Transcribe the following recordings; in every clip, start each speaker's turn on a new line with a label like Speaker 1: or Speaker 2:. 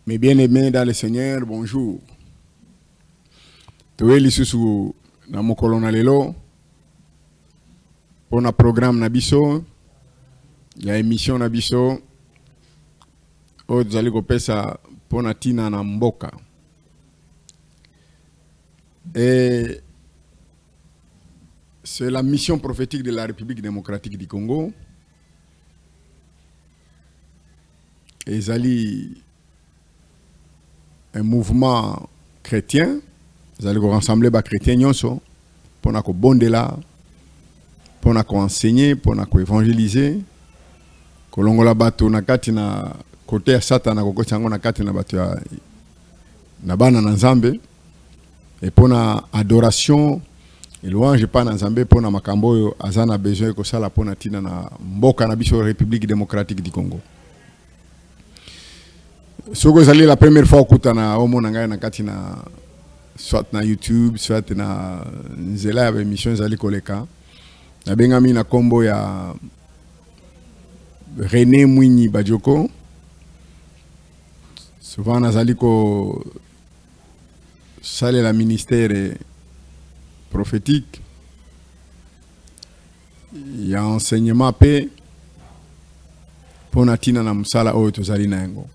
Speaker 1: Mes bien-aimés dans le Seigneur, bonjour. Towe lisusu na mokolo na lelo pona programme na biso ya émission na biso o tozali kopesa pona tina na mboka. Et c'est la mission prophétique de la République démocratique du Congo. Et zali un mouvement chrétien, vous allez rassembler les chrétiens pour nous bondela, pour nous enseigner, pour nous évangéliser. Kolongola bato na kati na côté ya Satan na kokoti yango na kati na bato ya na bana na Nzambe et pour na adoration et louange pa na Nzambe pour na makambo oyo azana besoin ko sala pour na tina na mboka na biso République démocratique du Congo. Soko zali la première fois okutana omona ngai na kati na soit na YouTube soit na nzela ya émission zali koleka na bengami na kombo ya René Mwinyi Badioko. Souvent nazali ko sale la ministère prophétique ya enseignement pe pona tina na musala oyo tozali na yango.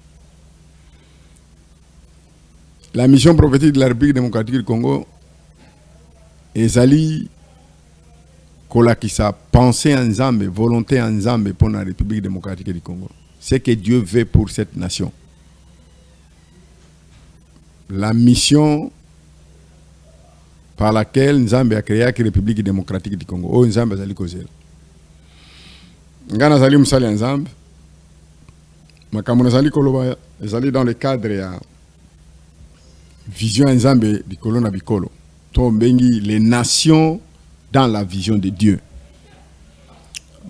Speaker 1: La mission prophétique de la République démocratique du Congo ezali kolakisa pensée en Nzambe, volonté en Nzambe pour la République démocratique du Congo. C'est que Dieu veut pour cette nation. La mission par laquelle Nzambe a créé la République démocratique du Congo. Oh Nzambe ezali kozela. Ngana zali musali Nzambe. Makambo zali koloba ezali dans le cadre ya vision Nzambe bikolo na bikolo. To bengi les nations dans la vision de Dieu.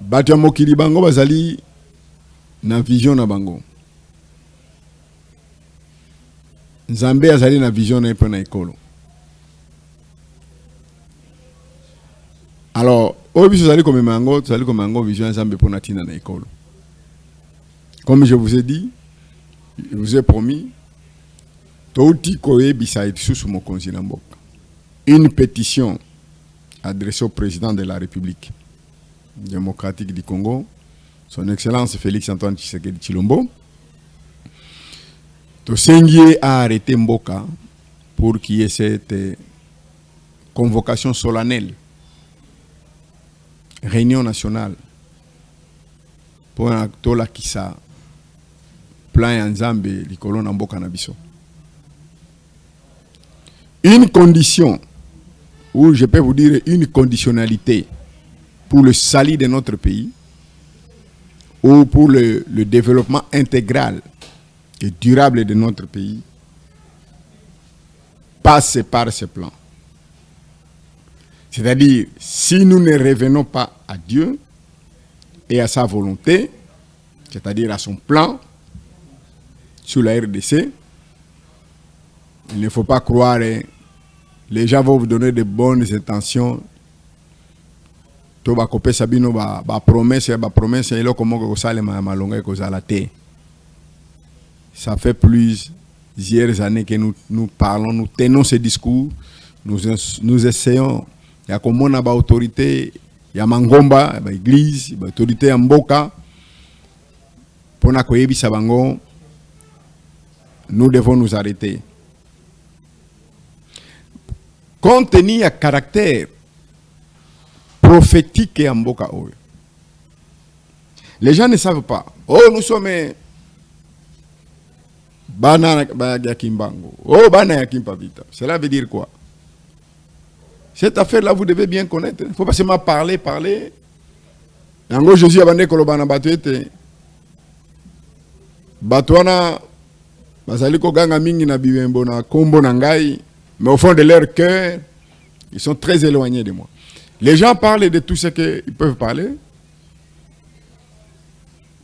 Speaker 1: Bato ya mokili bango bazali na vision na bango. Nzambe azali na vision na epona ekolo. Alors, obiso zali comme mango, zali comme mango vision Nzambe pona tina na ekolo. Comme je vous ai dit, je vous ai promis une pétition adressée au président de la République démocratique du Congo, son Excellence Félix Antoine Tshisekedi Tshilombo, Tosengie a arrêté Mboka pour qu'il y ait cette convocation solennelle, réunion nationale, pour un acte la kisa plan Nzambe likolo na mboka na biso. Une condition, ou je peux vous dire une conditionnalité pour le salut de notre pays ou pour le développement intégral et durable de notre pays passe par ce plan. C'est-à-dire, si nous ne revenons pas à Dieu et à sa volonté, c'est-à-dire à son plan sur la RDC, il ne faut pas croire, les gens vont vous donner de bonnes intentions. To ba kopé sabino ba promesse et là comment que ça les malonga que ça la terre. Ça fait plusieurs années que nous parlons, nous tenons ce discours, nous essayons. Il y a comme on a ba autorité, il y a mangomba, ba église, ba autorité en mboka. Pour na koyebi sabango, nous devons nous arrêter. Compte tenu à caractère prophétique et en mboka oyo. Les gens ne savent pas. Oh, nous sommes bana ya Kimbangu. Oh, bana ya Kimpavita. Cela veut dire quoi? Cette affaire-là, vous devez bien connaître. Il ne faut pas seulement parler. Yango Jésus a bandé kolobana batuete. Batwana bazali ko ganga mingi na bibembo na kombo na ngai. Mais au fond de leur cœur, ils sont très éloignés de moi. Les gens parlent de tout ce qu'ils peuvent parler.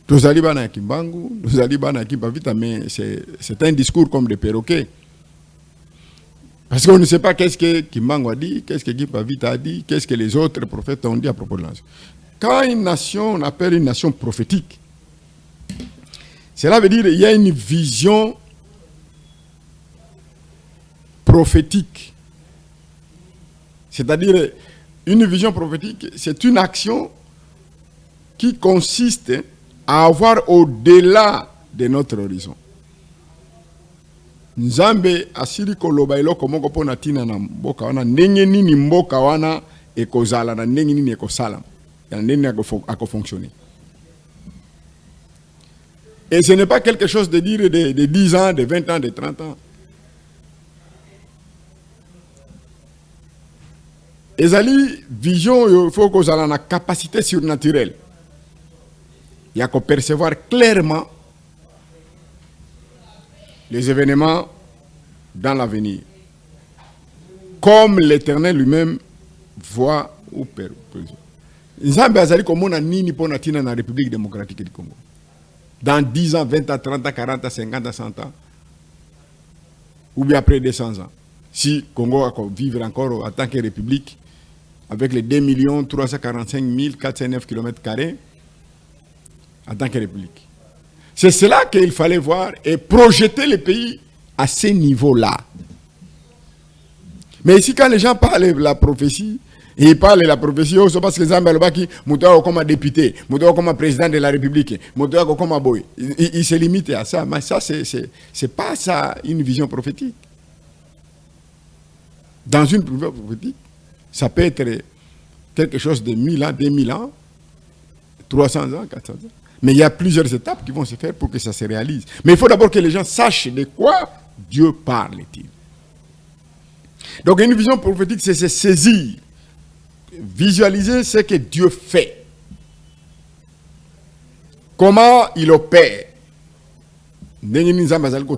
Speaker 1: Nous allons à Kimbangu, nous allons à Kimpavita, mais c'est un discours comme des perroquets. Parce qu'on ne sait pas qu'est-ce que Kimbangu a dit, qu'est-ce que Kimpavita a dit, qu'est-ce que les autres prophètes ont dit à propos de la nation. Quand une nation, on appelle une nation prophétique, cela veut dire qu'il y a une vision prophétique. C'est-à-dire, une vision prophétique, c'est une action qui consiste à avoir au-delà de notre horizon. Nzambe asiri koloba eloko moko pona tina na mboka wana ndenge nini mboka wana ekozala na ndenge nini ekosala ya ndenge fonctionner. Et ce n'est pas quelque chose de dire de 10 ans, de 20 ans, de 30 ans. Ezali vision, il faut qu'on ait une capacité surnaturelle. Il y a qu'à percevoir clairement les événements dans l'avenir. Comme l'Éternel lui-même voit ou perd. Nzambe azali komona nini pona tina na République démocratique du Congo. Dans 10 ans, 20 ans, 30 ans, 40 ans, 50 ans, 100 ans. Ou bien après 200 ans. Si Congo va vivre encore en tant que république, avec les 2 345 409 km² en tant que république. C'est cela qu'il fallait voir et projeter le pays à ce niveau-là. Mais ici, quand les gens parlent de la prophétie, ils parlent de la prophétie, c'est parce que les gens qui sont comme député, comme président de la République, comme boy. Ils se limitent à ça. Mais ça, c'est pas ça une vision prophétique. Dans une vision prophétique, ça peut être quelque chose de 1000 ans, 2000 ans, 300 ans, 400 ans. Mais il y a plusieurs étapes qui vont se faire pour que ça se réalise. Mais il faut d'abord que les gens sachent de quoi Dieu parle-t-il. Donc une vision prophétique, c'est se saisir, visualiser ce que Dieu fait. Comment il opère.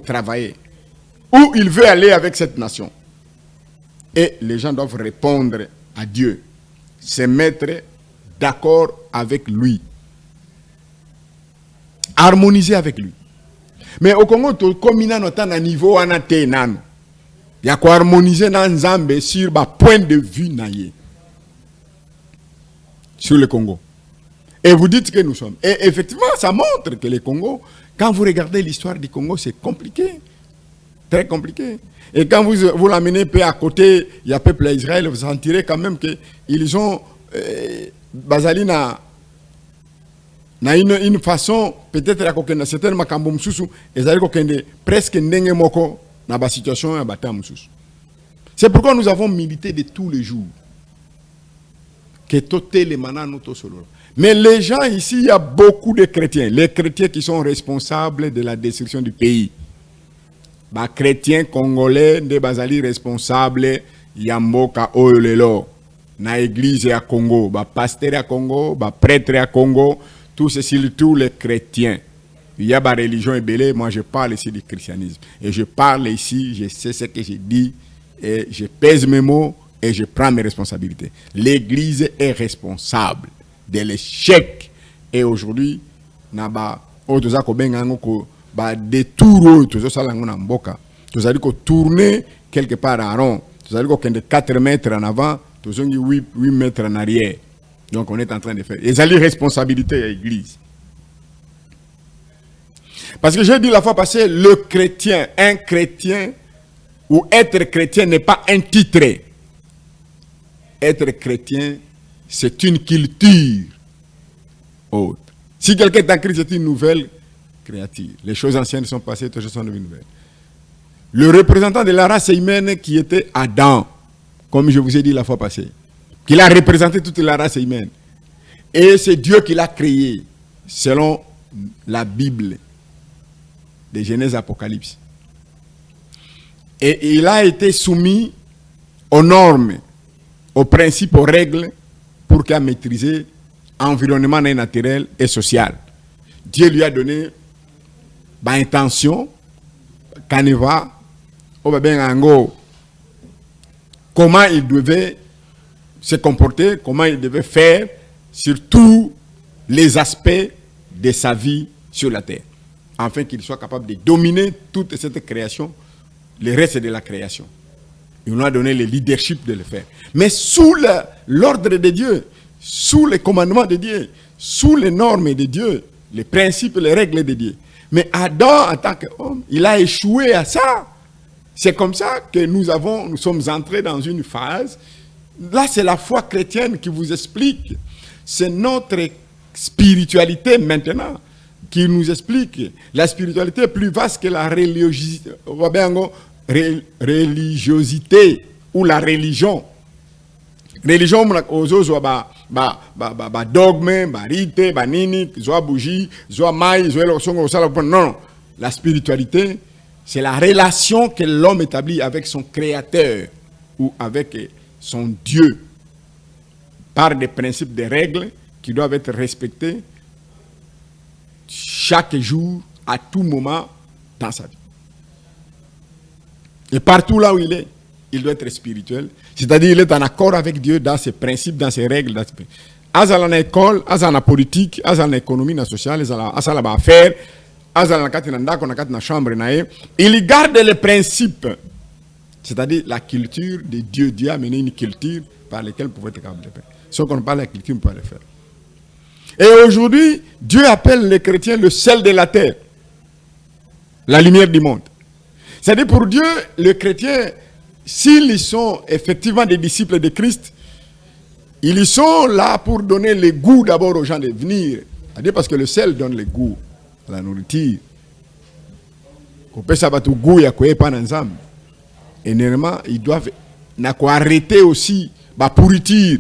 Speaker 1: Travailler. Où il veut aller avec cette nation. Et les gens doivent répondre à Dieu. Se mettre d'accord avec lui. Harmoniser avec lui. Mais au Congo, comme il y a un niveau, il y a quoi harmoniser dans Nzambe sur le point de vue naïe. Sur le Congo. Et vous dites que nous sommes. Et effectivement, ça montre que le Congo, quand vous regardez l'histoire du Congo, c'est compliqué. Très compliqué. Et quand vous l'amenez peu à côté, il y a peuple d'Israël, vous sentirez quand même qu'ils ont Bazalina na une façon peut-être à kokenda certaines makambo mususu ezali kokende presque ndenge moko na ba situation ya bata mususu. C'est pourquoi nous avons milité de tous les jours que toté les manano to solo. Mais les gens ici, il y a beaucoup de chrétiens, les chrétiens qui sont responsables de la destruction du pays. Ba chrétiens congolais de bazali responsable yamboka oyolelo na église à Congo, ba pasteur à Congo, ba prêtre à Congo. Tout c'est surtout les chrétiens. Il y a des religions ébélées. Moi, je parle ici du christianisme. Et je parle ici, je sais ce que je dis, et je pèse mes mots, et je prends mes responsabilités. L'Église est responsable de l'échec. Et aujourd'hui, naba otoza ko benga ko ba détour tozo sala ngona mboka. Toza ko tourner quelque part en rond. Toza ko kende 4 mètres en avant, tozo ngi 8 mètres en arrière. Donc on est en train de faire. Et ça responsabilité à l'église. Parce que j'ai dit la fois passée, le chrétien, un chrétien ou être chrétien n'est pas un titre. Être chrétien, c'est une culture autre. Si quelqu'un est en Christ, c'est une nouvelle créature. Les choses anciennes sont passées, toutes choses sont devenues nouvelles. Le représentant de la race humaine qui était Adam, comme je vous ai dit la fois passée, qu'il a représenté toute la race humaine. Et c'est Dieu qui l'a créé, selon la Bible, de Genèse Apocalypse. Et il a été soumis aux normes, aux principes, aux règles, pour qu'il ait maîtrisé l'environnement naturel et social. Dieu lui a donné intention, caneva, comment il devait se comporter, comment il devait faire sur tous les aspects de sa vie sur la terre, afin qu'il soit capable de dominer toute cette création, le reste de la création. Il nous a donné le leadership de le faire. Mais sous l'ordre de Dieu, sous les commandements de Dieu, sous les normes de Dieu, les principes, les règles de Dieu. Mais Adam, en tant qu'homme, il a échoué à ça. C'est comme ça que nous sommes entrés dans une phase. Là, c'est la foi chrétienne qui vous explique. C'est notre spiritualité maintenant qui nous explique. La spiritualité est plus vaste que la religiosité ou la religion. Religion, dogme, rite, nini, bougie, maï, non. La spiritualité, c'est la relation que l'homme établit avec son créateur ou avec son Dieu par des principes, des règles qui doivent être respectés chaque jour, à tout moment dans sa vie. Et partout là où il est, il doit être spirituel. C'est-à-dire il est en accord avec Dieu dans ses principes, dans ses règles. Dans dans l'école, dans la politique, dans l'économie, dans la sociale, dans l'affaire, dans la chambre. Il garde les principes. C'est-à-dire la culture de Dieu. Dieu a amené une culture par laquelle vous pouvez être capable de faire. Si on ne parle de la culture, on peut le faire. Et aujourd'hui, Dieu appelle les chrétiens le sel de la terre. La lumière du monde. C'est-à-dire pour Dieu, les chrétiens, s'ils sont effectivement des disciples de Christ, ils sont là pour donner le goût d'abord aux gens de venir. C'est-à-dire parce que le sel donne le goût à la nourriture. Qu'on peut savoir tout goût, il y a quoi pas ensemble. Et néanmoins, ils doivent arrêter aussi la pourriture.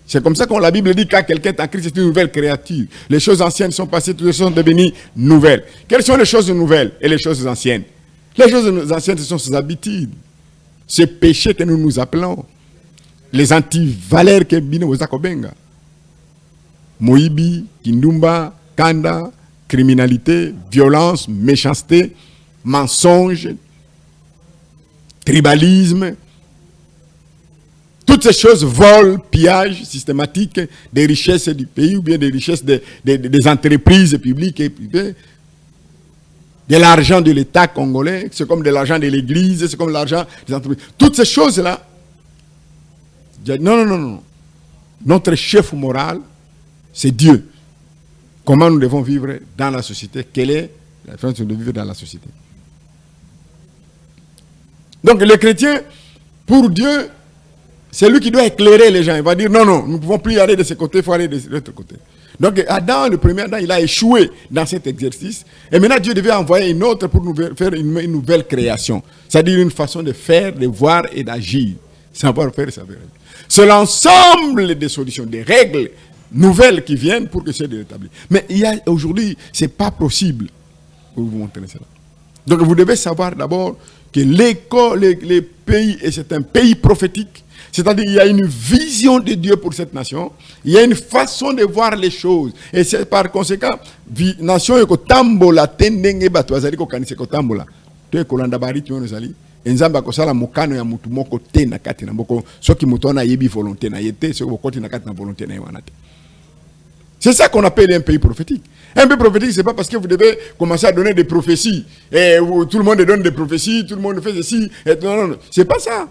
Speaker 1: C'est comme ça que la Bible dit que quelqu'un est en Christ, c'est une nouvelle créature. Les choses anciennes sont passées, toutes les choses sont devenues nouvelles. Quelles sont les choses nouvelles et les choses anciennes? Les choses anciennes, ce sont ces habitudes, ces péchés que nous nous appelons, les antivaleurs que Bino Zakobenga. Moïbi, Kindumba, Kanda, criminalité, violence, méchanceté, mensonge, tribalisme. Toutes ces choses, vol, pillage systématique des richesses du pays ou bien des richesses des entreprises publiques et privées. De l'argent de l'État congolais, c'est comme de l'argent de l'Église, c'est comme l'argent des entreprises. Toutes ces choses-là, non. Notre chef moral, c'est Dieu. Comment nous devons vivre dans la société? Quelle est la façon de vivre dans la société? Donc les chrétiens, pour Dieu, c'est lui qui doit éclairer les gens. Il va dire non, nous ne pouvons plus aller de ce côté, il faut aller de l'autre côté. Donc Adam, le premier Adam, il a échoué dans cet exercice. Et maintenant Dieu devait envoyer une autre pour nous faire une nouvelle création. C'est-à-dire une façon de faire, de voir et d'agir. Savoir-faire, savoir. C'est l'ensemble des solutions, des règles nouvelles qui viennent pour que c'est établi. Mais aujourd'hui, ce n'est pas possible pour vous montrer cela. Donc vous devez savoir d'abord que les pays, et c'est un pays prophétique, c'est-à-dire qu'il y a une vision de Dieu pour cette nation, il y a une façon de voir les choses. Et c'est par conséquent, nation est tambola, tendenge bato azali ko kanise ko tambola. Tu es kolanda bari tu nous ali. Enzamba ko sala mukano ya mutu moko te na kati na mboko soki mutu ona yebi volonté na yete soki bokoti na kati na volonté na wanate. C'est ça qu'on appelle un pays prophétique. Un pays prophétique, c'est pas parce que vous devez commencer à donner des prophéties et tout le monde donne des prophéties, tout le monde fait ceci. Non, c'est pas ça.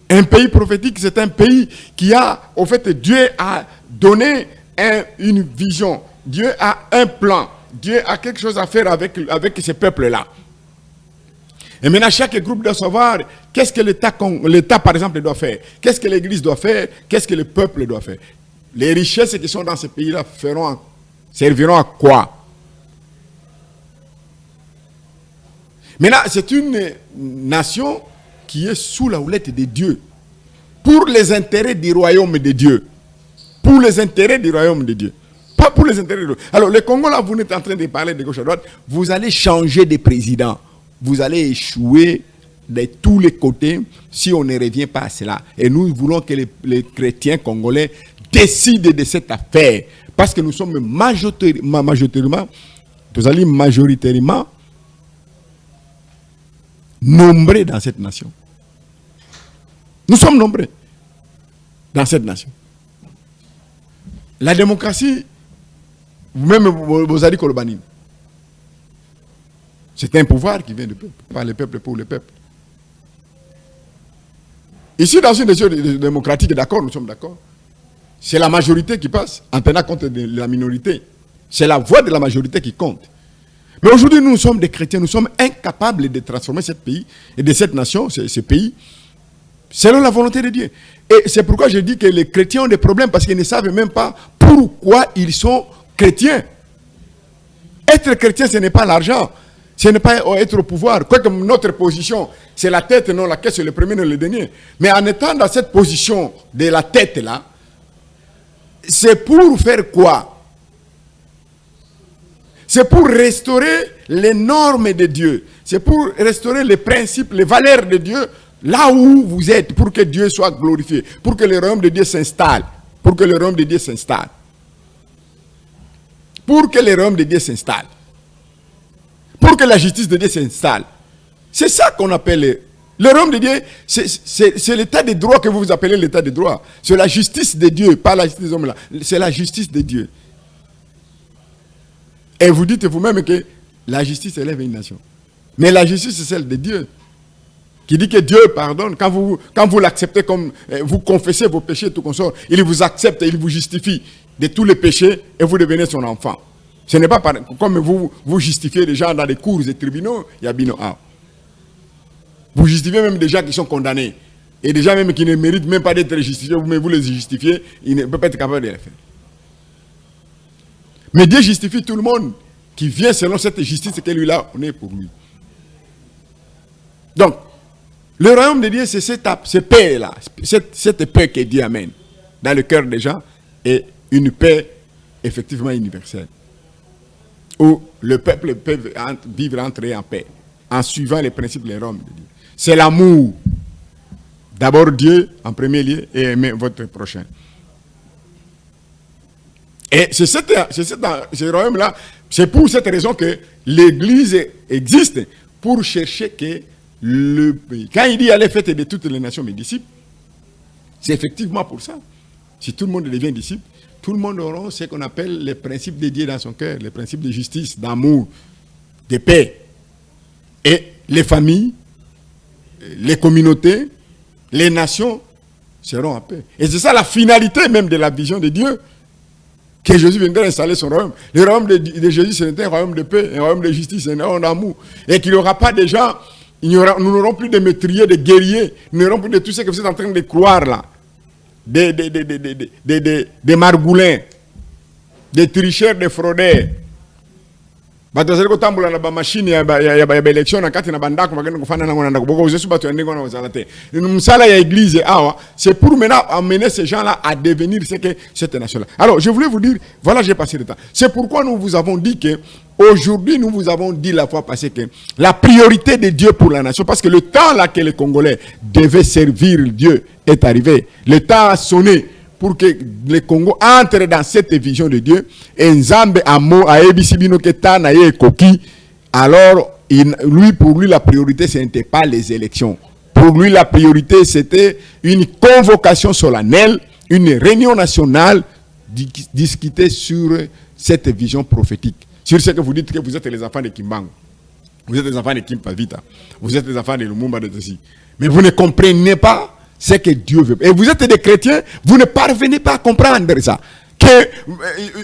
Speaker 1: Un pays prophétique, c'est un pays qui a, au fait, Dieu a donné une vision. Dieu a un plan. Dieu a quelque chose à faire avec ces peuples-là. Et maintenant, chaque groupe doit savoir qu'est-ce que l'État, par exemple, doit faire. Qu'est-ce que l'Église doit faire. Qu'est-ce que le peuple doit faire. Les richesses qui sont dans ces pays-là serviront à quoi? Maintenant, c'est une nation qui est sous la houlette de Dieu. Pour les intérêts du royaume de Dieu. Pour les intérêts du royaume de Dieu. Pas pour les intérêts de Dieu. Alors, le Congo, là, vous êtes en train de parler de gauche à droite. Vous allez changer de président. Vous allez échouer de tous les côtés si on ne revient pas à cela. Et nous voulons que les chrétiens congolais décident de cette affaire. Parce que nous sommes majoritairement nombreux dans cette nation. Nous sommes nombreux dans cette nation. La démocratie, vous-même, vous avez dit Kolobani. C'est un pouvoir qui vient du peuple, par le peuple pour le peuple. Ici, dans une nation démocratique, d'accord, nous sommes d'accord. C'est la majorité qui passe en tenant compte de la minorité. C'est la voix de la majorité qui compte. Mais aujourd'hui, nous sommes des chrétiens, nous sommes incapables de transformer ce pays et de cette nation, ce pays, selon la volonté de Dieu. Et c'est pourquoi je dis que les chrétiens ont des problèmes parce qu'ils ne savent même pas pourquoi ils sont chrétiens. Être chrétien, ce n'est pas l'argent. Ce n'est pas être au pouvoir. Quoique notre position, c'est la tête, non la caisse, c'est le premier, non le dernier. Mais en étant dans cette position de la tête là, c'est pour faire quoi? C'est pour restaurer les normes de Dieu. C'est pour restaurer les principes, les valeurs de Dieu là où vous êtes, pour que Dieu soit glorifié, pour que le royaume de Dieu s'installe. Pour que le royaume de Dieu s'installe. Pour que le royaume de Dieu s'installe. Pour que la justice de Dieu s'installe. C'est ça qu'on appelle le royaume de Dieu. C'est l'état de droit que vous appelez l'état de droit. C'est la justice de Dieu, pas la justice des hommes là. C'est la justice de Dieu. Et vous dites vous-même que la justice élève une nation. Mais la justice, c'est celle de Dieu. Qui dit que Dieu pardonne. Quand vous l'acceptez comme vous confessez vos péchés, tout consort, il vous accepte, il vous justifie de tous les péchés et vous devenez son enfant. Ce n'est pas comme vous justifiez des gens dans des cours et tribunaux, il y a bino A. Vous justifiez même des gens qui sont condamnés. Et des gens même qui ne méritent même pas d'être justifiés, mais vous les justifiez, ils ne peuvent pas être capables de le faire. Mais Dieu justifie tout le monde qui vient selon cette justice que lui-là, on est pour lui. Donc, le royaume de Dieu, c'est cette paix-là, cette paix que Dieu amène dans le cœur des gens, et une paix effectivement universelle. Où le peuple peut vivre entre eux en paix, en suivant les principes des royaumes de Dieu. C'est l'amour. D'abord Dieu en premier lieu et aimer votre prochain. Et c'est ce royaume-là, c'est pour cette raison que l'Église existe, pour chercher que le pays. Quand il dit allez faites de toutes les nations mes disciples, c'est effectivement pour ça. Si tout le monde devient disciple, tout le monde aura ce qu'on appelle les principes de Dieu dans son cœur, les principes de justice, d'amour, de paix. Et les familles, les communautés, les nations seront en paix. Et c'est ça la finalité même de la vision de Dieu, que Jésus viendra installer son royaume. Le royaume de Jésus, c'est un royaume de paix, un royaume de justice, un royaume d'amour. Et qu'il n'y aura pas de gens, nous n'aurons plus de métriers, de guerriers, nous n'aurons plus de tout ce que vous êtes en train de croire là. Des margoulins, des tricheurs, des fraudeurs. Batazali ko tambula na ba machine ya election na kati na bandako magenda kufana na ngona ndako boko uzesu batu ndingo na wazalate. Msala ya église awa, c'est pour maintenant amener ces gens-là à devenir ce que cette nation-là. Alors, je voulais vous dire, voilà, j'ai passé le temps. C'est pourquoi nous vous avons dit que aujourd'hui, nous vous avons dit la fois passée que la priorité de Dieu pour la nation, parce que le temps là que les Congolais devaient servir Dieu est arrivé. Le temps a sonné pour que le Congo entre dans cette vision de Dieu. Et Nzambe amo a ebisibino keta na ye koki. Alors, pour lui, la priorité, ce n'était pas les élections. Pour lui, la priorité, c'était une convocation solennelle, une réunion nationale, discuter sur cette vision prophétique. Sur ce que vous dites que vous êtes les enfants de Kimbangu. Vous êtes les enfants de Kimpavita. Vous êtes les enfants de Lumumba de Tessi. Mais vous ne comprenez pas ce que Dieu veut. Et vous êtes des chrétiens, vous ne parvenez pas à comprendre ça.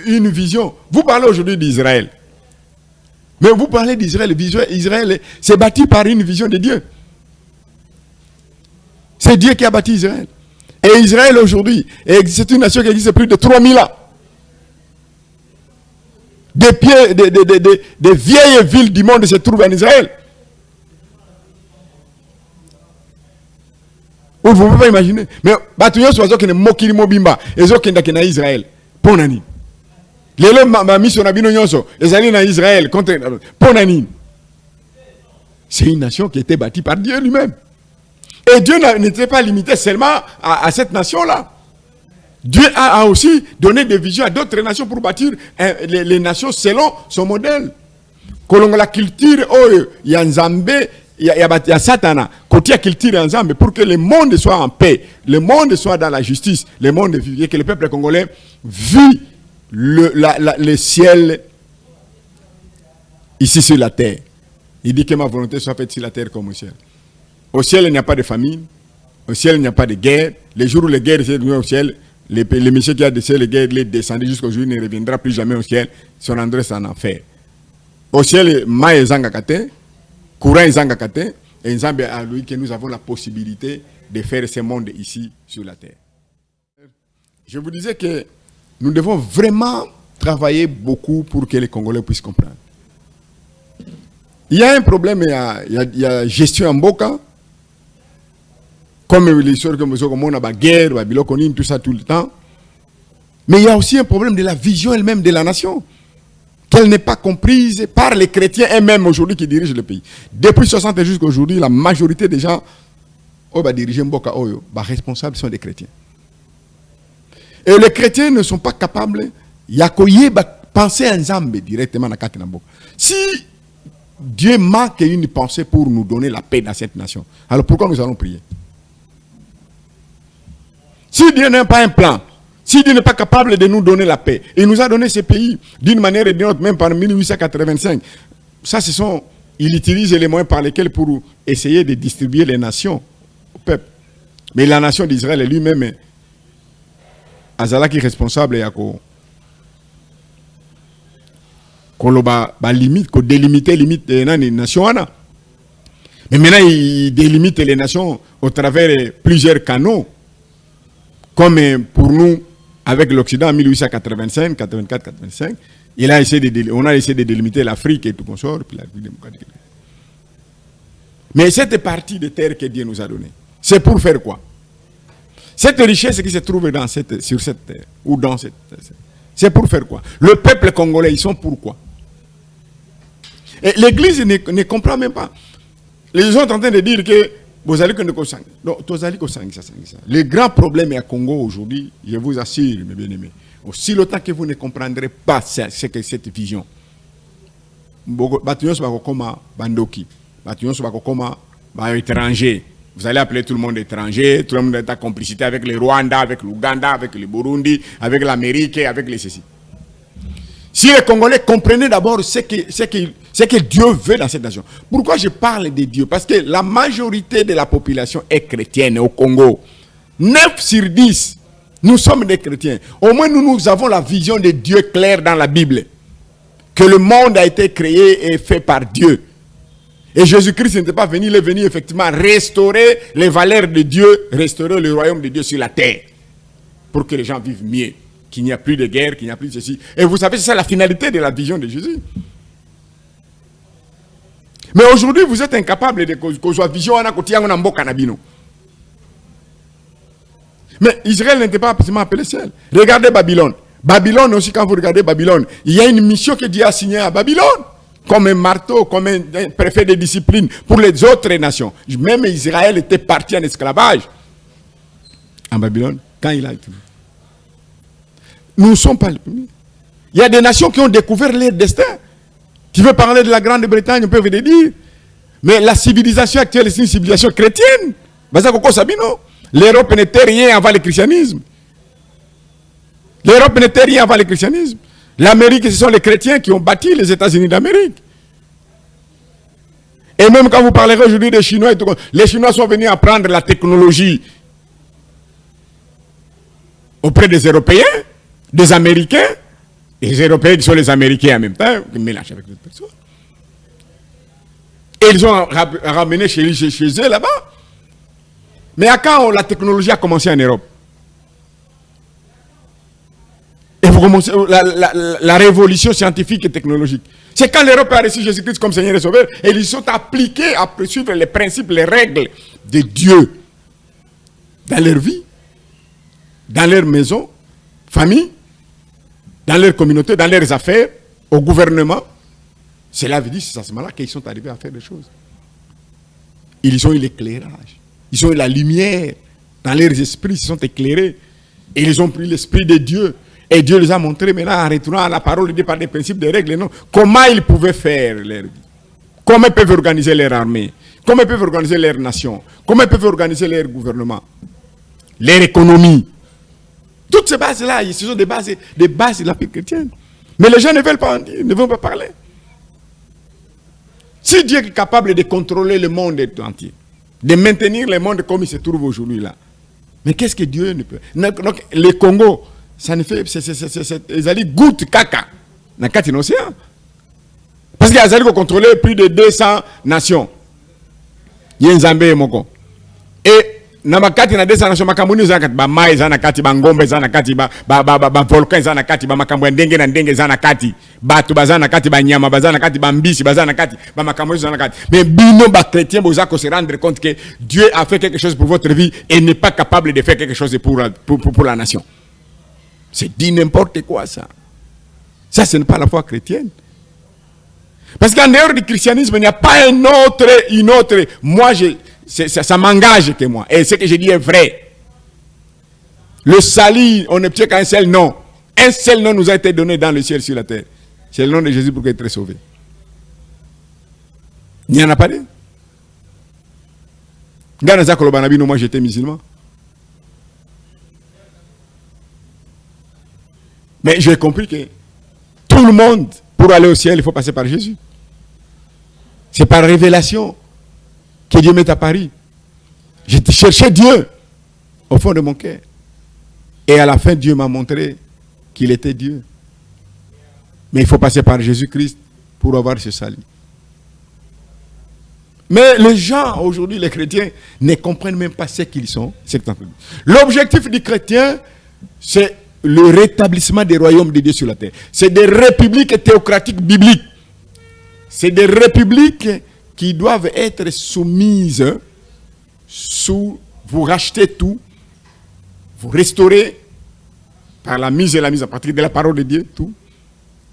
Speaker 1: Une vision. Vous parlez aujourd'hui d'Israël. Mais vous parlez d'Israël. Israël, c'est bâti par une vision de Dieu. C'est Dieu qui a bâti Israël. Et Israël aujourd'hui, c'est une nation qui existe plus de 3000 ans. Des vieilles villes du monde se trouvent en Israël. Vous ne pouvez pas imaginer. Mais Batuyo Soazo qui ne mokiri mobimba, et zo kenda kena Israël. Ponani. Lelo ma mission nabino nyonso, ezali na Israël contre Ponani. C'est une nation qui était bâtie par Dieu lui-même. Et Dieu n'était pas limité seulement à cette nation-là. Dieu a aussi donné des visions à d'autres nations pour bâtir les nations selon son modèle. Kolongo la culture, Yanzambe, il y a Satana, côté culture ensemble pour que le monde soit en paix, le monde soit dans la justice, le monde et que le peuple congolais vit le ciel ici sur la terre. Il dit que ma volonté soit faite sur la terre comme au ciel. Au ciel, il n'y a pas de famine, au ciel, il n'y a pas de guerre. Les jours où les guerres sont au ciel, les messieurs qui ont décidé les guerres, les descendus jusqu'au jour, il ne reviendra plus jamais au ciel, son adresse en enfer. Au ciel, maïs zangakate, courant zangakate, et Nzambe a lui que nous avons la possibilité de faire ce monde ici sur la terre. Je vous disais que nous devons vraiment travailler beaucoup pour que les Congolais puissent comprendre. Il y a un problème, il y a gestion en Boka, comme l'histoire que nous avons, guerre, tout ça tout le temps. Mais il y a aussi un problème de la vision elle-même de la nation, qu'elle n'est pas comprise par les chrétiens eux-mêmes aujourd'hui qui dirigent le pays. Depuis 60 ans jusqu'à aujourd'hui, la majorité des gens qui dirigent Mboka, responsables sont des chrétiens. Et les chrétiens ne sont pas capables de penser à Nzambe directement dans la Mboka. Si Dieu manque une pensée pour nous donner la paix dans cette nation, alors pourquoi nous allons prier? Si Dieu n'a pas un plan, si Dieu n'est pas capable de nous donner la paix, il nous a donné ce pays d'une manière et d'une autre, même par 1885. Ça, il utilise les moyens par lesquels pour essayer de distribuer les nations au peuple. Mais la nation d'Israël est lui-même, Azalaki responsable, délimiter les nations. Mais maintenant, il délimite les nations au travers de plusieurs canaux. Comme pour nous, avec l'Occident en 1885, 84, 85, on a essayé de délimiter l'Afrique et tout consort. Mais cette partie de terre que Dieu nous a donnée, c'est pour faire quoi? Cette richesse qui se trouve sur cette terre, ou dans cette terre, c'est pour faire quoi? Le peuple congolais, ils sont pourquoi? Et l'Église ne comprend même pas. Les gens sont en train de dire que le grand problème à Congo aujourd'hui, je vous assure, mes bien-aimés, aussi longtemps que vous ne comprendrez pas ce que cette vision, étranger. Vous allez appeler tout le monde étranger, tout le monde est en complicité avec le Rwanda, avec l'Ouganda, avec le Burundi, avec l'Amérique, avec les ceci. Si les Congolais comprenaient d'abord ce que Dieu veut dans cette nation. Pourquoi je parle de Dieu? Parce que la majorité de la population est chrétienne au Congo. 9 sur 10, nous sommes des chrétiens. Au moins, nous avons la vision de Dieu claire dans la Bible. Que le monde a été créé et fait par Dieu. Et Jésus-Christ n'était pas venu, il est venu effectivement restaurer les valeurs de Dieu, restaurer le royaume de Dieu sur la terre. Pour que les gens vivent mieux. Qu'il n'y a plus de guerre, qu'il n'y a plus de ceci. Et vous savez, c'est ça la finalité de la vision de Jésus. Mais aujourd'hui, vous êtes incapable de que vision en mboka na bino. Mais Israël n'était pas absolument appelé seul. Regardez Babylone. Babylone aussi, quand vous regardez Babylone, il y a une mission que Dieu a signée à Babylone. Comme un marteau, comme un préfet de discipline pour les autres nations. Même Israël était parti en esclavage. En Babylone, quand il a été. Nous ne sommes pas les premiers. Il y a des nations qui ont découvert leur destin. Tu veux parler de la Grande-Bretagne, on peut le dire. Mais la civilisation actuelle, c'est une civilisation chrétienne. L'Europe n'était rien avant le christianisme. L'Europe n'était rien avant le christianisme. L'Amérique, ce sont les chrétiens qui ont bâti les États-Unis d'Amérique. Et même quand vous parlerez aujourd'hui des Chinois, les Chinois sont venus apprendre la technologie auprès des Européens, des Américains, et les Européens qui sont les Américains en même temps, qui mélangent avec d'autres personnes. Et ils ont ramené chez eux là-bas. Mais à quand la technologie a commencé en Europe? Et vous commencez la révolution scientifique et technologique. C'est quand l'Europe a reçu Jésus-Christ comme Seigneur et Sauveur, et ils sont appliqués à suivre les principes, les règles de Dieu dans leur vie, dans leur maison, famille, dans leur communauté, dans leurs affaires, au gouvernement. Cela veut dire, c'est à ce moment-là qu'ils sont arrivés à faire des choses. Ils ont eu l'éclairage. Ils ont eu la lumière. Dans leurs esprits, ils se sont éclairés. Et ils ont pris l'esprit de Dieu. Et Dieu les a montré maintenant, en retournant à la parole de Dieu par des principes, des règles, non, comment ils pouvaient faire leur vie. Comment ils peuvent organiser leur armée. Comment ils peuvent organiser leur nation. Comment ils peuvent organiser leur gouvernement. Leur économie. Toutes ces bases-là, ce sont des bases de la vie chrétienne. Mais les gens ne veulent pas en dire, ne veulent pas parler. Si Dieu est capable de contrôler le monde entier, de maintenir le monde comme il se trouve aujourd'hui là, mais qu'est-ce que Dieu ne peut? Donc, le Congo, ça ne fait, ils allaient goutte caca dans l'océan. Parce qu'il y a des qui contrôlent plus de 200 nations. Il y a un Zambé et Moko. Et namakati na 200 nations makamuni zanakati ba mai zanakati ba ngombe zanakati ba volcan zanakati ba makambo ndenge na ndenge zanakati batu bazanakati ba nyama bazanakati ba mbisi bazanakati ba makambo zanakati. Mais bino ba chrétien boza ko se rendre compte que Dieu a fait quelque chose pour votre vie et n'est pas capable de faire quelque chose pour la nation. C'est dit n'importe quoi ça. Ça ce n'est pas la foi chrétienne. Parce qu'en dehors du christianisme, il n'y a pas une autre. Moi, ça m'engage que moi. Et ce que je dis est vrai. Le salut, on ne peut qu'un seul nom. Un seul nom nous a été donné dans le ciel sur la terre. C'est le nom de Jésus pour être sauvé. Il n'y en a pas d'autre. Moi, j'étais musulman. Mais j'ai compris que tout le monde, pour aller au ciel, il faut passer par Jésus. C'est par révélation que Dieu m'est apparu. J'ai cherché Dieu au fond de mon cœur. Et à la fin, Dieu m'a montré qu'il était Dieu. Mais il faut passer par Jésus-Christ pour avoir ce salut. Mais les gens, aujourd'hui, les chrétiens, ne comprennent même pas ce qu'ils sont. L'objectif du chrétien, c'est le rétablissement des royaumes de Dieu sur la terre. C'est des républiques théocratiques bibliques. C'est des républiques qui doivent être soumises sous, vous rachetez tout, vous restaurez par la mise et la mise à partir de la parole de Dieu, tout,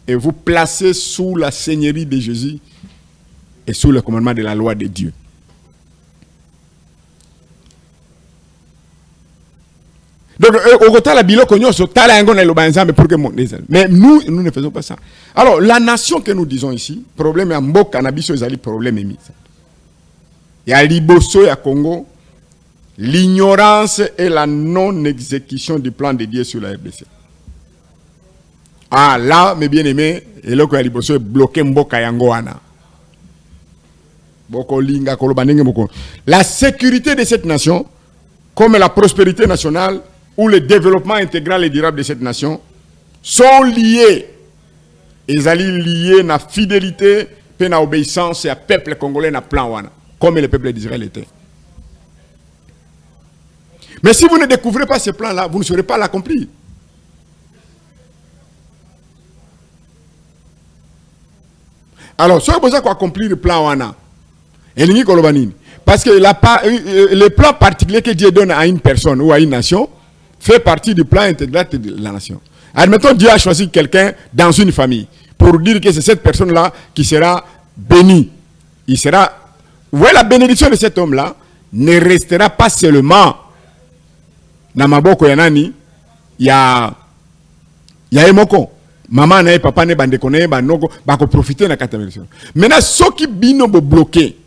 Speaker 1: et vous placez sous la seigneurie de Jésus et sous le commandement de la loi de Dieu. Donc, mais nous ne faisons pas ça. Alors, la nation que nous disons ici, problème est Mboka, Cannabis, problème est mis. Il y a Liboso, il y a Congo, l'ignorance et la non-exécution du plan de Dieu sur la RDC. Ah, là, mes bien-aimés, et là, il Liboso est bloqué Mboka Yangoana. La sécurité de cette nation, comme la prospérité nationale, ou le développement intégral et durable de cette nation sont liés. Ils sont liés à la fidélité et à l'obéissance à peuple congolais na plan wana, comme le peuple d'Israël était. Mais si vous ne découvrez pas ce plan-là, vous ne saurez pas l'accomplir. Alors, soit vous avez accompli le plan wana, parce que le plan particulier que Dieu donne à une personne ou à une nation fait partie du plan intégral de la nation. Admettons, Dieu a choisi quelqu'un dans une famille pour dire que c'est cette personne-là qui sera bénie. Il sera... Ouais, la bénédiction de cet homme-là ne restera pas seulement dans Maboko Yanani, il y a Emoko. Maman et papa ne bande connaît, banoko, bako profiter de la bénédiction. Maintenant, ceux qui bino bloqué,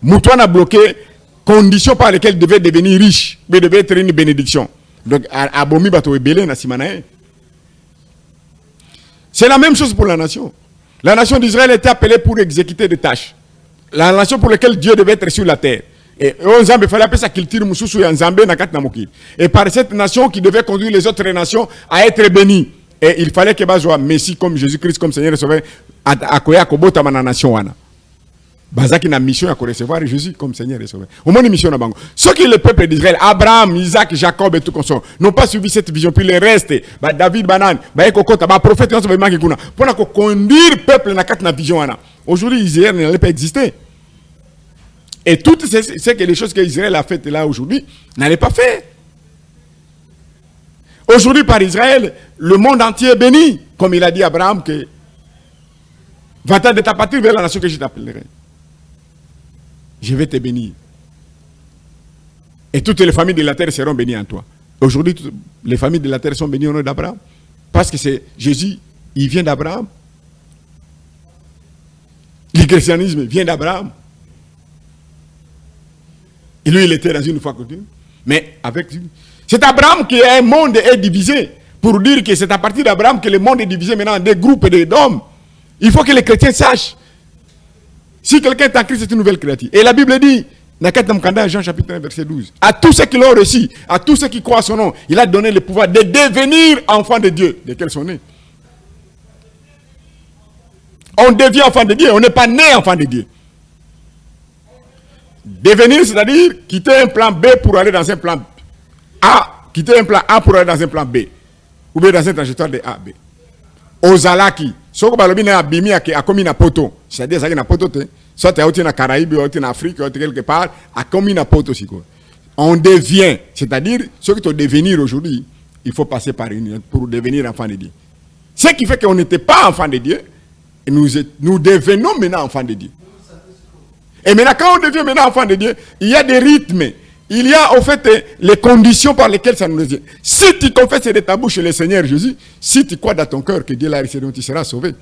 Speaker 1: Moutouan a bloqué conditions par lesquelles devait devenir riche, mais devait être une bénédiction. Donc, c'est la même chose pour la nation. La nation d'Israël était appelée pour exécuter des tâches. La nation pour laquelle Dieu devait être sur la terre. Et il fallait appeler sa culture Moussoussou et Nzambé Nakat Namoki. Et par cette nation qui devait conduire les autres nations à être bénies. Et il fallait que Bazoua Messie comme Jésus-Christ, comme Seigneur et Sauveur, à Koya Kobota Mana nation. Bazaki na mission à recevoir Jésus comme Seigneur et Sauveur. Au moins une mission na bango. Ceux qui le peuple d'Israël, Abraham, Isaac, Jacob et tout comme ça, n'ont pas suivi cette vision. Puis le reste, David, Banan, Ekokota, prophète, pour conduire le peuple na quatre na vision. Aujourd'hui, Israël n'allait pas exister. Et toutes les choses que Israël a faites là aujourd'hui n'allaient pas faire. Aujourd'hui, par Israël, le monde entier est béni. Comme il a dit à Abraham que va-t'en de ta patrie vers la nation que je t'appellerai. Je vais te bénir. Et toutes les familles de la terre seront bénies en toi. Aujourd'hui, les familles de la terre sont bénies au nom d'Abraham. Parce que c'est Jésus, il vient d'Abraham. Le christianisme vient d'Abraham. Et lui, il était dans une foi continue. Mais avec lui. C'est Abraham qui est un monde est divisé. Pour dire que c'est à partir d'Abraham que le monde est divisé maintenant en des groupes et d'hommes. Il faut que les chrétiens sachent. Si quelqu'un est en Christ, c'est une nouvelle créature. Et la Bible dit, dans Jean chapitre 1, verset 12, à tous ceux qui l'ont reçu, à tous ceux qui croient à son nom, il a donné le pouvoir de devenir enfants de Dieu, desquels sont nés. On devient enfant de Dieu, on n'est pas né enfant de Dieu. Devenir, c'est-à-dire quitter un plan B pour aller dans un plan A, quitter un plan A pour aller dans un plan B, ou bien dans une trajectoire de A, B. Ozalaki, soko balobi na abimi a commis na poto, c'est-à-dire ça qui na poto, soit tu es au Caraïbes, ou tu es en Afrique, ou quelque part, a commis na poto, on devient, c'est-à-dire, ce qui doit devenir aujourd'hui, il faut passer par une pour devenir enfant de Dieu. Ce qui fait qu'on n'était pas enfant de Dieu, et nous devenons maintenant enfants de Dieu. Et maintenant, quand on devient maintenant enfant de Dieu, il y a des rythmes. Il y a, au fait, les conditions par lesquelles ça nous dit. Si tu confesses de ta bouche le Seigneur Jésus, si tu crois dans ton cœur que Dieu l'a reçu, tu seras sauvé.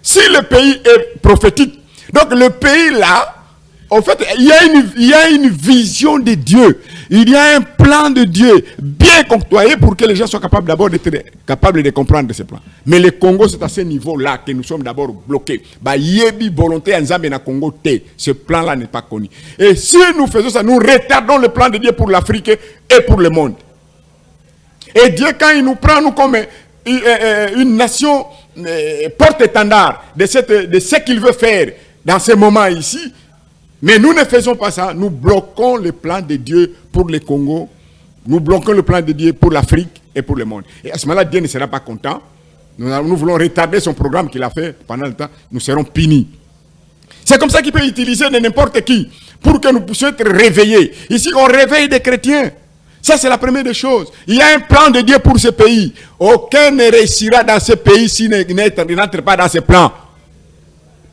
Speaker 1: Si le pays est prophétique, donc le pays là, en fait, il y a une vision de Dieu. Il y a un plan de Dieu bien octroyé pour que les gens soient capables d'abord d'être capables de comprendre ce plan. Mais le Congo, c'est à ce niveau-là que nous sommes d'abord bloqués. Bah, yebi volonté en Zambie na Congo te. Ce plan-là n'est pas connu. Et si nous faisons ça, nous retardons le plan de Dieu pour l'Afrique et pour le monde. Et Dieu, quand il nous prend, nous comme une nation porte-étendard de ce qu'il veut faire dans ce moment ici, mais nous ne faisons pas ça. Nous bloquons le plan de Dieu pour le Congo. Nous bloquons le plan de Dieu pour l'Afrique et pour le monde. Et à ce moment-là, Dieu ne sera pas content. Nous voulons retarder son programme qu'il a fait pendant le temps. Nous serons punis. C'est comme ça qu'il peut utiliser n'importe qui pour que nous puissions être réveillés. Ici, on réveille des chrétiens. Ça, c'est la première des choses. Il y a un plan de Dieu pour ce pays. Aucun ne réussira dans ce pays s'il n'entre pas dans ce plan.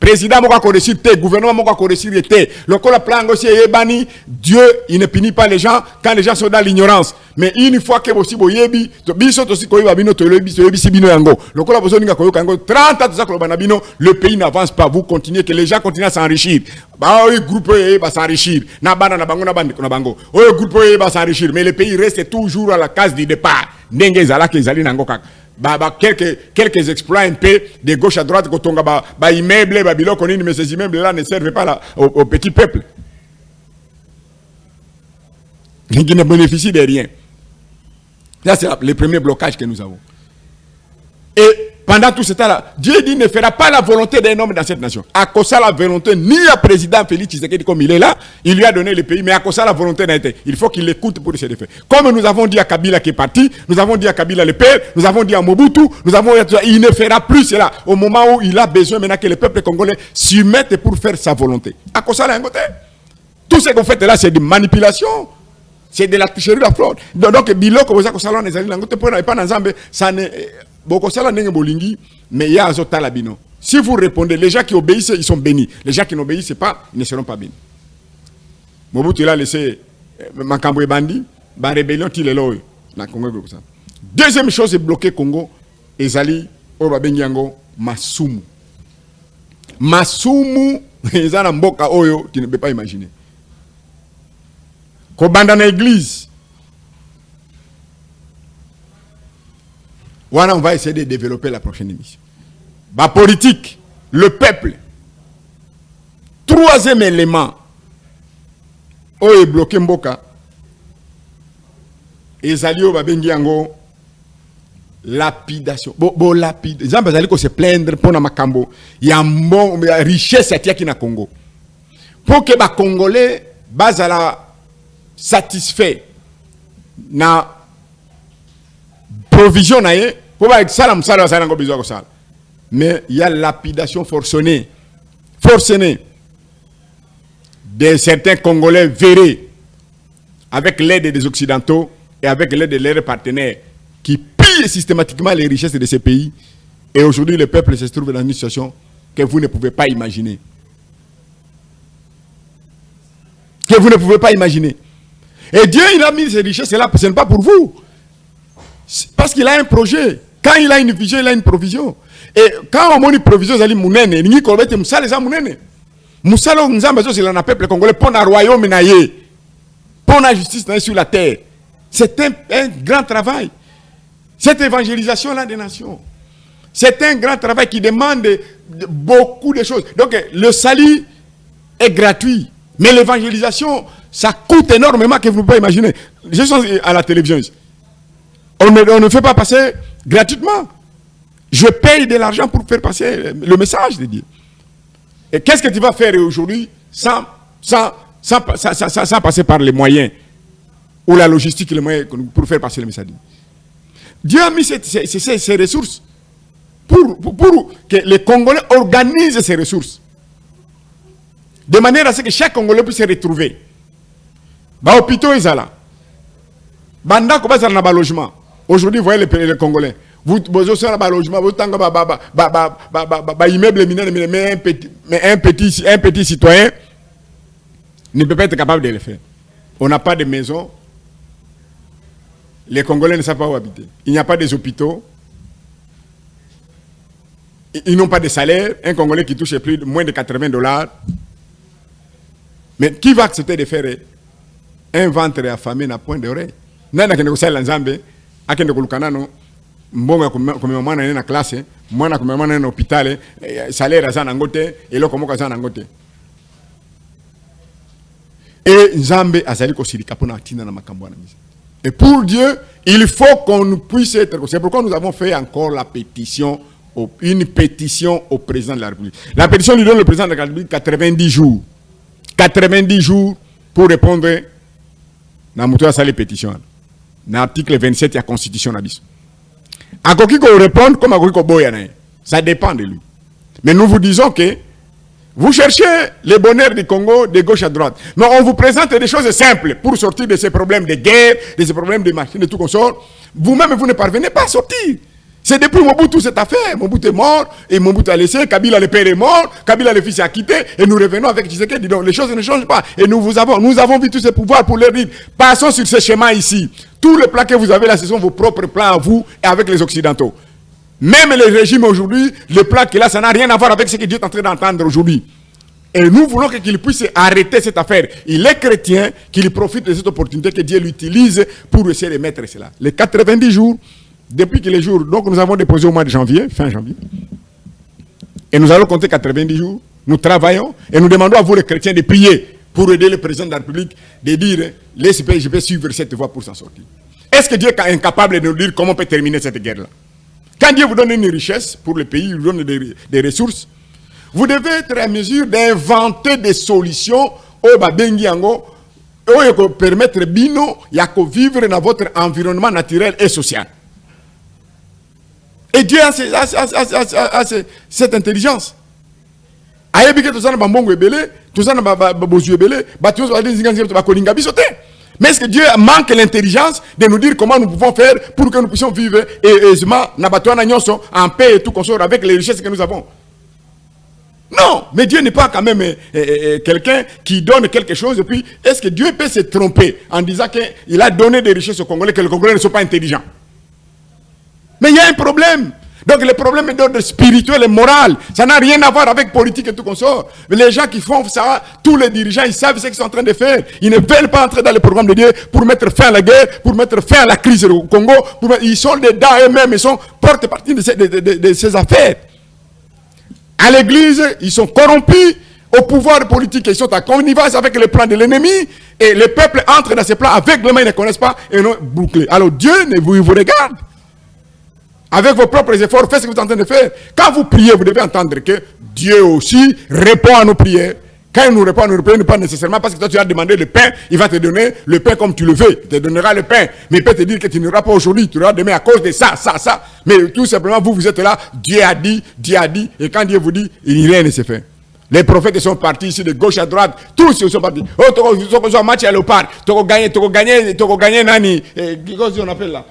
Speaker 1: Président moko akoresir te, gouvernement moko akoresir te. Le plan aussi est bani. Dieu, il ne punit pas les gens quand les gens sont dans l'ignorance. Mais une fois que aussi boyebi, biso to si koyeba bino to lebi si bino yango. Le kola bozo ninga koyoka yango 30 ans ça kolobana bino, le pays n'avance pas. Vous continuez que les gens continuent à s'enrichir. Bah oui, groupe va s'enrichir. Na bana na bango na bandi na bango. Oui, groupe va s'enrichir, mais le pays reste toujours à la case du départ. Ndenge zala ke zali nango kaka. Quelques exploits un peu de gauche à droite, quand on a immeubles, mais ces immeubles-là ne servent pas au petit peuple. Qui ne bénéficie de rien. Là, c'est le premier blocage que nous avons. Et pendant tout ce temps-là, Dieu dit ne fera pas la volonté d'un homme dans cette nation. À cause de la volonté, ni le président Félix Tshisekedi comme il est là, il lui a donné le pays, mais à cause de la volonté d'un été. Il faut qu'il l'écoute pour essayer de faire. Comme nous avons dit à Kabila qui est parti, nous avons dit à Kabila le père, nous avons dit à Mobutu, nous avons dit il ne fera plus cela au moment où il a besoin maintenant que le peuple congolais s'y mette pour faire sa volonté. À cause de la volonté. Tout ce qu'on fait là, c'est de manipulation. C'est de la tricherie, de la fraude. Donc, biloko vous avez salon les alliés, pas dans Zambie, ça ne beaucoup ça mais il y a un autre labino. Si vous répondez, les gens qui obéissent, ils sont bénis. Les gens qui n'obéissent pas, ils ne seront pas bénis. Mobutu a laissé Makambo Bandi, la rébellion il est là na Congo comme ça. Deuxième chose, c'est bloquer Congo. Ezali Obabengiango Masumu. Masumu, ezana mboka oyo, tu ne peux pas imaginer. Kobanda na église. Voilà, on va essayer de développer la prochaine émission. La politique, le peuple. Troisième élément. Oh, est bloqué Mboka. Ezali Obabengiango. Lapidation. Bon, lapide. Les gens vont se plaindre pour Makambo. Il y a une richesse qui na Congo. Pour que les Congolais bazala satisfait na provision na ye pour ba salam sala sala ngo besoin ko sala. Mais il y a lapidation forcenée de certains Congolais verrés avec l'aide des Occidentaux et avec l'aide de leurs partenaires qui pillent systématiquement les richesses de ces pays. Et aujourd'hui, le peuple se trouve dans une situation que vous ne pouvez pas imaginer. Que vous ne pouvez pas imaginer. Et Dieu, il a mis ces richesses là, ce n'est pas pour vous. Parce qu'il a un projet. Quand il a une vision, il a une provision. Et quand on a une provision, il a mounene. Il n'y a pas de moussala, il a mounene. Moussala, on a besoin de peuple congolais pour un royaume, pour la justice sur la terre. C'est un grand travail. Cette évangélisation-là des nations. C'est un grand travail qui demande beaucoup de choses. Donc, le salut est gratuit. Mais l'évangélisation, ça coûte énormément que vous ne pouvez pas imaginer. Je suis à la télévision. On ne fait pas passer gratuitement. Je paye de l'argent pour faire passer le message de Dieu. Et qu'est-ce que tu vas faire aujourd'hui sans passer par les moyens ou la logistique, les moyens pour faire passer le message? Dieu a mis ces ressources pour que les Congolais organisent ces ressources. De manière à ce que chaque Congolais puisse se retrouver. Bah, hôpitaux, ils sont là. Banda, comment ça n'a pas logement? Aujourd'hui, vous voyez les Congolais. Vous avez un logement, vous avez immeuble mineur, mais un petit citoyen ne peut pas être capable de le faire. On n'a pas de maison. Les Congolais ne savent pas où habiter. Il n'y a pas des hôpitaux. Ils n'ont pas de salaire. Un Congolais qui touche moins de $80. Mais qui va accepter de faire un ventre affamé n'a point d'oreille? Nana qui négocie l'ensemble, à qui négocie l'ensemble, mbongo comme mwana na classe, mwana comme mwana na hôpital, salaire à zanangote, et là comme ça zanangote. Et Nzambe azali ko sirika pona atina na makambo na mise. Et pour Dieu, il faut qu'on puisse être. C'est pourquoi nous avons fait encore la pétition, une pétition au président de la République. La pétition lui donne le président de la République 90 jours. 90 jours pour répondre à cette pétition. Dans l'article 27 de la Constitution. À quoi qu'il répondre comme à quoi qu'il boya. Ça dépend de lui. Mais nous vous disons que vous cherchez le bonheur du Congo de gauche à droite. Mais on vous présente des choses simples pour sortir de ces problèmes de guerre, de ces problèmes de machines et tout qu'on sort. Vous-même, vous ne parvenez pas à sortir. C'est depuis Mobutu cette affaire. Mobutu est mort et Mobutu a laissé. Kabila le père est mort. Kabila le fils a quitté. Et nous revenons avec Tshisekedi. Donc les choses ne changent pas. Et nous avons vu tous ces pouvoirs pour leur dire passons sur ce chemin ici. Tous les plans que vous avez là, ce sont vos propres plans à vous et avec les Occidentaux. Même les régimes aujourd'hui, le plan qu'il a, ça n'a rien à voir avec ce que Dieu est en train d'entendre aujourd'hui. Et nous voulons qu'il puisse arrêter cette affaire. Il est chrétien, qu'il profite de cette opportunité que Dieu l'utilise pour essayer de mettre cela. Les 90 jours, depuis que les jours, donc nous avons déposé au mois de janvier, fin janvier, et nous allons compter 90 jours, nous travaillons, et nous demandons à vous les chrétiens de prier pour aider le président de la République, de dire, je vais suivre cette voie pour s'en sortir. Est-ce que Dieu est incapable de nous dire comment on peut terminer cette guerre-là? Quand Dieu vous donne une richesse pour le pays, il vous donne des ressources, vous devez être en mesure d'inventer des solutions au Babengi Yango, pour permettre bino yako vivre dans votre environnement naturel et social. Et Dieu a cette intelligence. Mais est-ce que Dieu manque l'intelligence de nous dire comment nous pouvons faire pour que nous puissions vivre aisément en paix et tout consort avec les richesses que nous avons? Non, mais Dieu n'est pas quand même quelqu'un qui donne quelque chose et puis est-ce que Dieu peut se tromper en disant qu'il a donné des richesses aux Congolais, que les Congolais ne sont pas intelligents? Mais il y a un problème. Donc le problème est d'ordre spirituel et moral. Ça n'a rien à voir avec politique et tout consort. Mais les gens qui font ça, tous les dirigeants, ils savent ce qu'ils sont en train de faire. Ils ne veulent pas entrer dans le programme de Dieu pour mettre fin à la guerre, pour mettre fin à la crise au Congo. Ils sont dedans eux-mêmes, ils sont porte partie de ces affaires. À l'église, ils sont corrompus. Au pouvoir politique, ils sont en connivence avec les plans de l'ennemi. Et le peuple entre dans ces plans aveuglément, ils ne connaissent pas et non bouclés. Alors Dieu vous regarde. Avec vos propres efforts, faites ce que vous êtes en train de faire. Quand vous priez, vous devez entendre que Dieu aussi répond à nos prières. Quand il nous répond à nos prières, pas nécessairement parce que toi tu as demandé le pain, il va te donner le pain comme tu le veux. Il te donnera le pain. Mais il peut te dire que tu n'auras pas aujourd'hui, tu l'auras demain à cause de ça. Mais tout simplement, vous êtes là, Dieu a dit. Et quand Dieu vous dit, rien ne se fait. Les prophètes sont partis ici de gauche à droite, tous ils sont partis. Oh, tu as match à Léopard, tu as gagné Nani, qu'est-ce qu'on appelle là,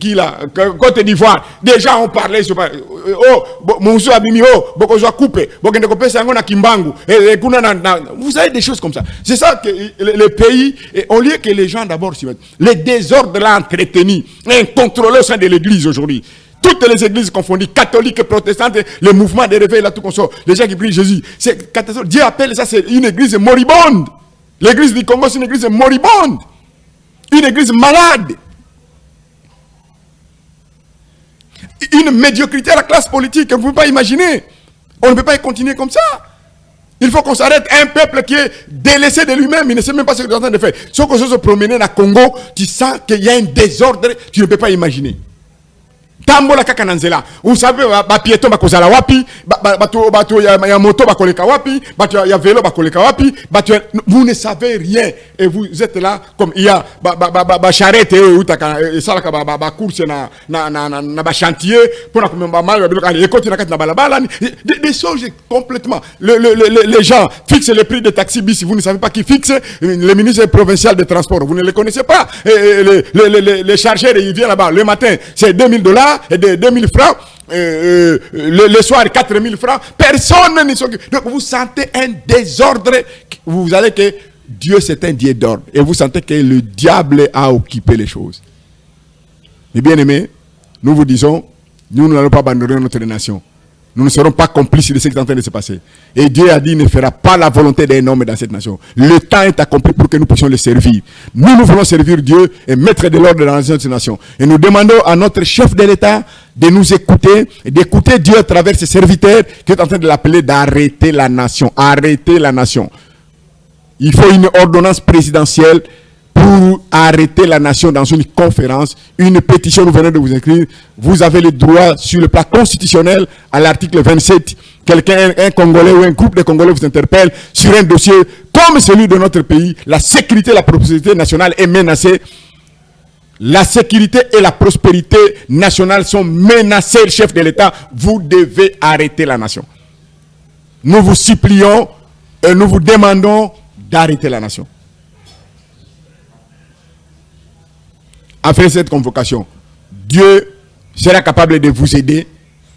Speaker 1: qui là, Côte d'Ivoire. Des gens ont parlé, oh, Moussou Abimi, oh, Bokozoa coupé, Bokende Kopé Sangona Kimbangu, vous savez des choses comme ça. C'est ça que le pays, au lieu que les gens d'abord s'y mettent, les désordres là entretenus, incontrôlés au sein de l'église aujourd'hui. Toutes les églises confondues, catholiques, protestantes, les mouvements de réveil, là, tout qu'on sort, les gens qui prient Jésus. C'est catastrophe. Dieu appelle ça, c'est une église moribonde. L'église du Congo, c'est une église moribonde. Une église malade. Une médiocrité à la classe politique, vous ne pouvez pas imaginer. On ne peut pas continuer comme ça. Il faut qu'on s'arrête. Un peuple qui est délaissé de lui-même, il ne sait même pas ce qu'il est en train de faire. Si on se promener dans le Congo, tu sens qu'il y a un désordre, tu ne peux pas imaginer. tambola kaka nanzela. Vous savez, ba piéton ba kozala wapi, bato ya moto ba koleka wapi, bato ya vélo ba koleka wapi, vous ne savez rien et vous êtes là comme il y a ba charrette ou taka sala ka ba course na ba chantier pour na komba mal et continue na balabala des choses complètement les gens fixent les prix des taxis bis, vous ne savez pas qui fixe, le ministre provincial des transports, vous ne les connaissez pas, les chargeurs ils viennent là-bas le matin, c'est $2000 et 2000 francs. Le soir 4000 francs, personne ne s'occupe. Donc vous sentez un désordre. Vous allez que Dieu c'est un Dieu d'ordre. Et vous sentez que le diable a occupé les choses. Mais bien aimés, nous vous disons, nous n'allons pas abandonner notre nation. Nous ne serons pas complices de ce qui est en train de se passer. Et Dieu a dit, il ne fera pas la volonté d'un homme dans cette nation. Le temps est accompli pour que nous puissions le servir. Nous voulons servir Dieu et mettre de l'ordre dans cette nation. Et nous demandons à notre chef de l'État de nous écouter, et d'écouter Dieu à travers ses serviteurs qui est en train de l'appeler d'arrêter la nation. Arrêter la nation. Il faut une ordonnance présidentielle pour arrêter la nation dans une conférence, une pétition, nous venons de vous écrire. Vous avez le droit sur le plan constitutionnel, à l'article 27, quelqu'un, un Congolais ou un groupe de Congolais vous interpelle sur un dossier comme celui de notre pays, la sécurité et la prospérité nationale est menacée. La sécurité et la prospérité nationale sont menacées, le chef de l'État. Vous devez arrêter la nation. Nous vous supplions et nous vous demandons d'arrêter la nation. Après cette convocation, Dieu sera capable de vous aider,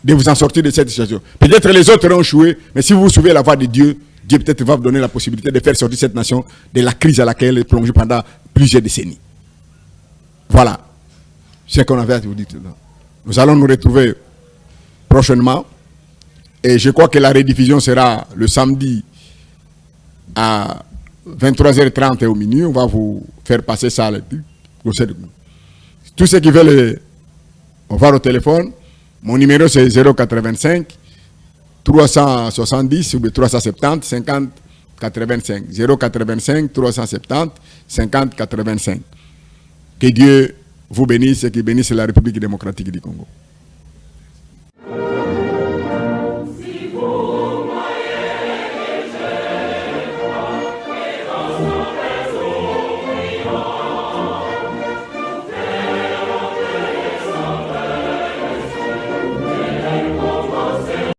Speaker 1: de vous en sortir de cette situation. Peut-être les autres ont échoué, mais si vous suivez la voie de Dieu, Dieu peut-être va vous donner la possibilité de faire sortir cette nation de la crise à laquelle elle est plongée pendant plusieurs décennies. Voilà ce qu'on avait à vous dire. Nous allons nous retrouver prochainement et je crois que la rediffusion sera le samedi à 23h30 au minuit. On va vous faire passer ça. Tous ceux qui veulent voir au téléphone, mon numéro c'est 085 370 ou 370 50 85. 085 370 50 85. Que Dieu vous bénisse et qu'il bénisse la République démocratique du Congo.